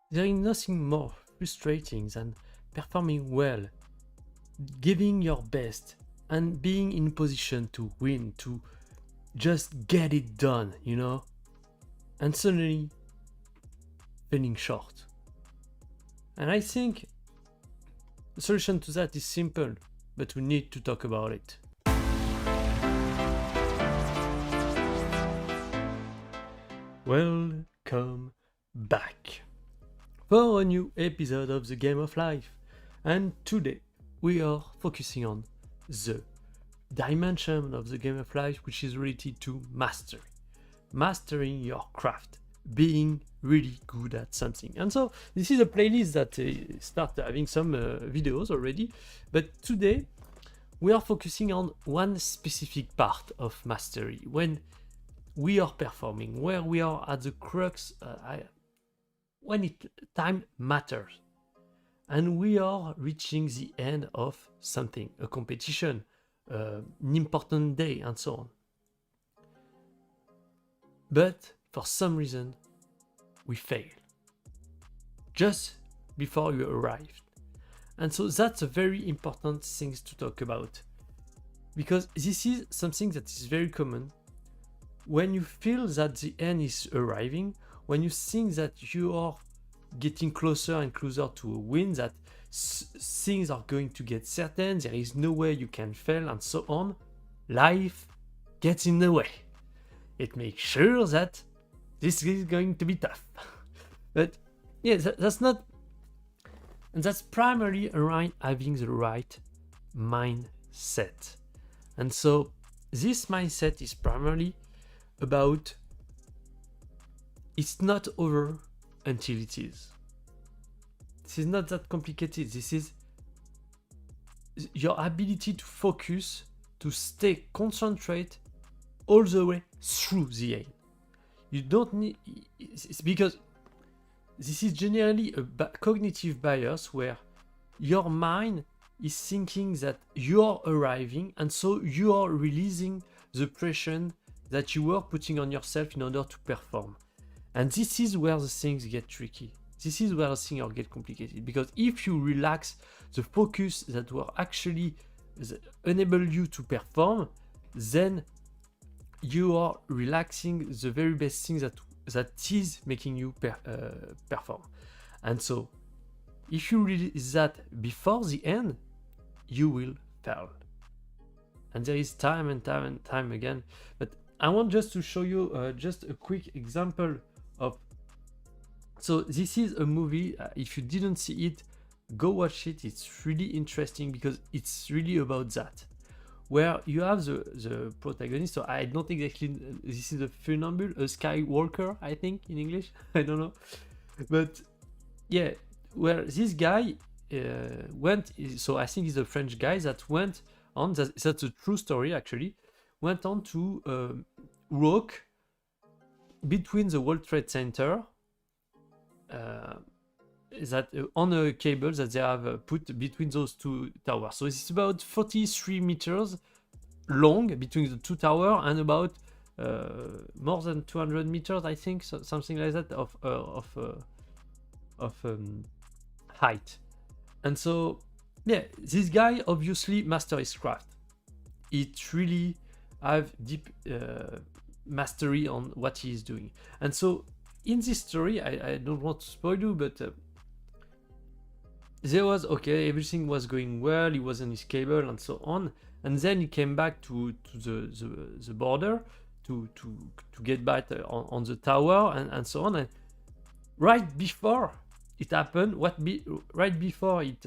There is nothing more frustrating than performing well, giving your best, and being in position to win, to just get it done, and suddenly falling short. And I think the solution to that is simple, but we need to talk about it. Welcome back for a new episode of the Game of Life. And today we are focusing on the dimension of the Game of Life which is related to mastery. Mastering your craft, being really good at something. And so this is a playlist that started having some videos already, but today we are focusing on one specific part of mastery, when we are performing, where we are at the crux, when time matters, and we are reaching the end of something, a competition, an important day, and so on. But for some reason, we fail just before you arrived. And so that's a very important thing to talk about, because this is something that is very common. When you feel that the end is arriving, when you think that you are getting closer and closer to a win, that things are going to get certain, there is no way you can fail, and so on, life gets in the way. It makes sure that this is going to be tough. But yeah, that's not, and that's primarily around having the right mindset. And so this mindset is primarily about it's not over until it is. This is not that complicated. This is your ability to focus, to stay concentrate all the way through the end. You don't need, it's because this is generally a cognitive bias where your mind is thinking that you are arriving, and so you are releasing the pressure that you were putting on yourself in order to perform. And this is where the things get tricky. This is where the things get complicated, because if you relax the focus that will actually enable you to perform, then you are relaxing the very best thing that is making you perform. And so if you release that before the end, you will fail. And there is time and time and time again. But I want just to show you just a quick example of. So this is a movie. If you didn't see it, go watch it. It's really interesting because it's really about that, where you have the protagonist. So I don't exactly. This is a funambule, a skywalker, I think in English. I don't know, but yeah, where this guy went. So I think he's a French guy that went on. That's a true story actually. Went on to walk between the World Trade Center on a cable that they have put between those two towers. So it's about 43 meters long between the two towers, and about more than 200 meters, I think, so something like that of height. And so yeah, this guy obviously mastered his craft. It really have deep mastery on what he is doing. And so in this story, I don't want to spoil you, but there was, okay, everything was going well, he was on his cable and so on, and then he came back to the border to get back on the tower and so on. And right before it happened, right before it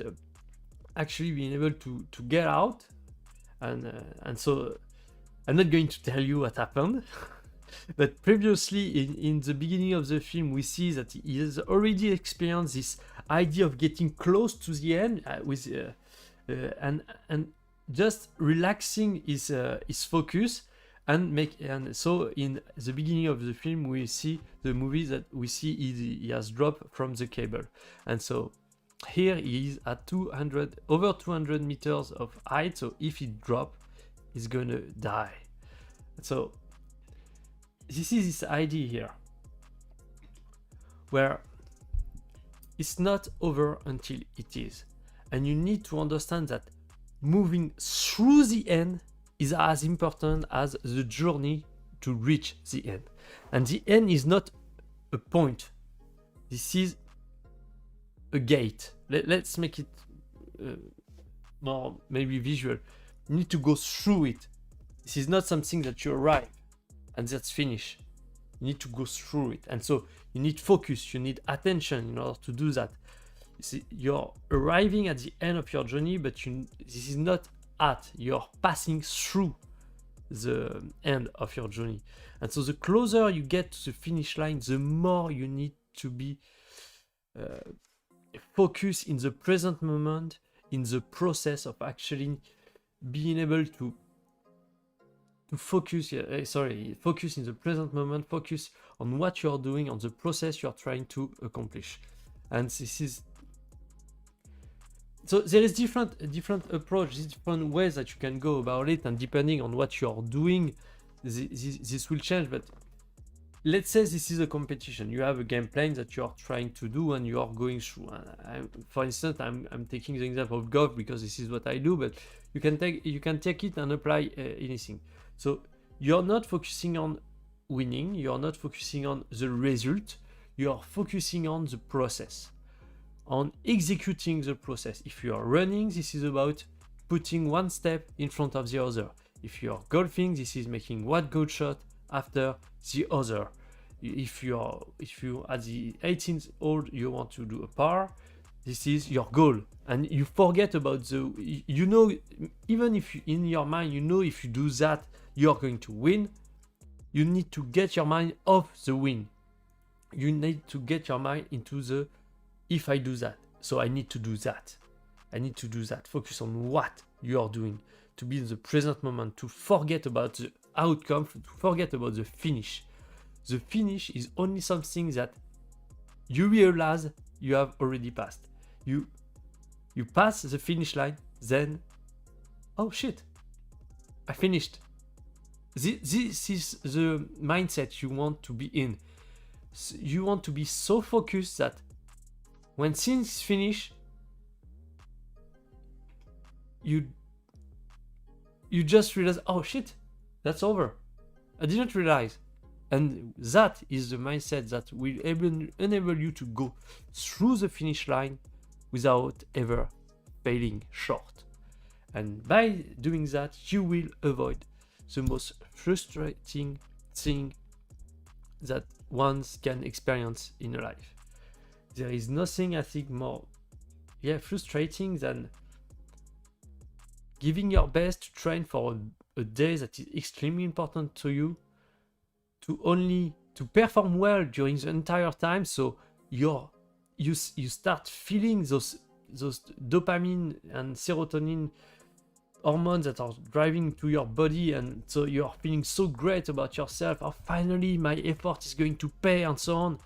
actually being able to get out, and so I'm not going to tell you what happened. But previously in the beginning of the film, we see that he has already experienced this idea of getting close to the end and just relaxing his focus and so in the beginning of the film we see the movie that we see he has dropped from the cable, and so here he is at over 200 meters of height. So if he drop, he's gonna die. So this is this idea here, where it's not over until it is. And you need to understand that moving through the end is as important as the journey to reach the end. And the end is not a point. This is a gate. Let's make it more maybe visual. You need to go through it. This is not something that you arrive and that's finished. You need to go through it. And so you need focus, you need attention in order to do that. See, you're arriving at the end of your journey, but this is not you're passing through the end of your journey. And so the closer you get to the finish line, the more you need to be focused in the present moment, in the process of actually being able to focus, focus in the present moment, focus on what you're doing, on the process you're trying to accomplish. And this is, so there is different approach, different ways that you can go about it, and depending on what you're doing, this will change. But let's say this is a competition. You have a game plan that you are trying to do and you are going through. For instance, I'm taking the example of golf because this is what I do, but you can take it and apply anything. So you're not focusing on winning, you're not focusing on the result, you're focusing on the process, on executing the process. If you are running, this is about putting one step in front of the other. If you are golfing, this is making one good shot after the other. If you at the 18th hole you want to do a par, this is your goal, and you forget about even if you, in your mind you know if you do that you're going to win, you need to get your mind off the win. You need to get your mind into the if I do that, so I need to do that. I need to do that. Focus on what you are doing, to be in the present moment, to forget about the outcome, to forget about the finish. The finish is only something that you realize you have already passed. You pass the finish line, then, oh shit, I finished. This is the mindset you want to be in. You want to be so focused that when things finish, you just realize, oh shit, that's over. I didn't realize. And that is the mindset that will enable you to go through the finish line without ever failing short. And by doing that, you will avoid the most frustrating thing that one can experience in a life. There is nothing, I think, more frustrating than giving your best to train for a day that is extremely important to you, to perform well during the entire time. So you start feeling those dopamine and serotonin hormones that are driving to your body, and so you are feeling so great about yourself. Oh, finally my effort is going to pay and so on.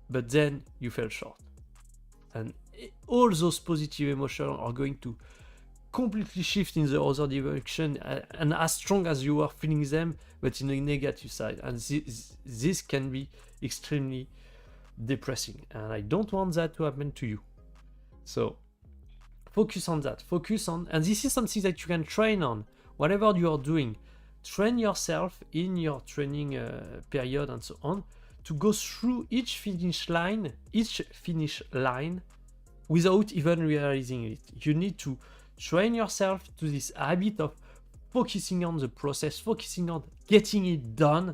But then you fell short, and all those positive emotions are going to completely shift in the other direction, and as strong as you are feeling them, but in a negative side. And this can be extremely depressing, and I don't want that to happen to you. So focus on that, and this is something that you can train on. Whatever you are doing, train yourself in your training period and so on, to go through each finish line without even realizing it. You need to train yourself to this habit of focusing on the process, focusing on getting it done,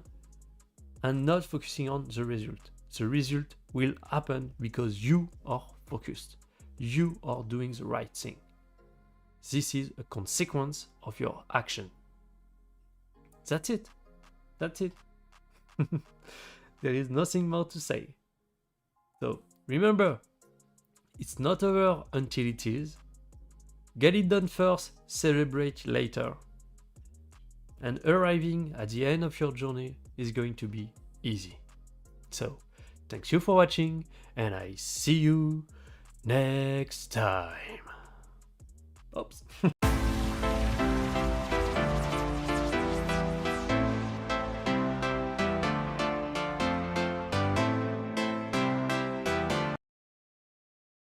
and not focusing on the result. The result will happen because you are focused. You are doing the right thing. This is a consequence of your action. That's it. There is nothing more to say. So remember, it's not over until it is. Get it done first, celebrate later. And arriving at the end of your journey is going to be easy. So, thanks you for watching, and I see you next time. Oops.